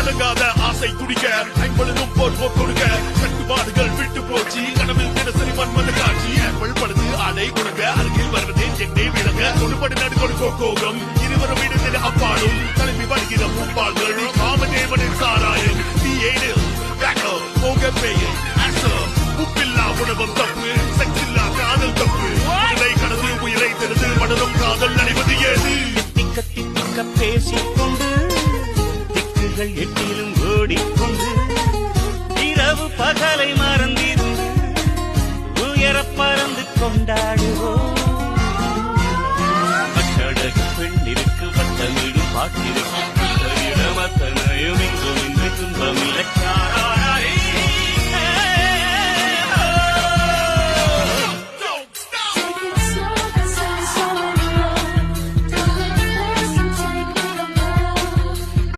அடங்காத ஆசை துடிக்க ஐம்பொழுதும் போர் கொடுக்க கட்டுப்பாடுகள் விட்டு போச்சு கனவில் தினசரி மன்மத காட்சி ஆப்பிள் படுத்து ஆடை கொடுக்க அருகில் வருவதே சென்னை விளங்க கொடுபடி நடுக்கொடுக்கோ கோகம் இருவரும் விடுதலை அப்பாடும் தலைமை வருகிற முப்பாள்கள் காமதேவனின் சாராயம் தீயேனில் போக பேயை உப்பில்லா உணவம் தப்பு செக்ஸில்லா காதல் தப்பு உயிரை கடந்து உயிரை தெரிந்து மனதும் காதல் நடைவது ஏது திக்க திக்க பேசிக்கொண்டு திக்குகள் எட்டிலும் ஓடிக்கொண்டு இரவு பகலை மறந்திருந்து உயர பறந்து கொண்டாடுவோம் கட்டழகு பெண்ணிற்கு வட்டமிடும் பாட்டிற்கு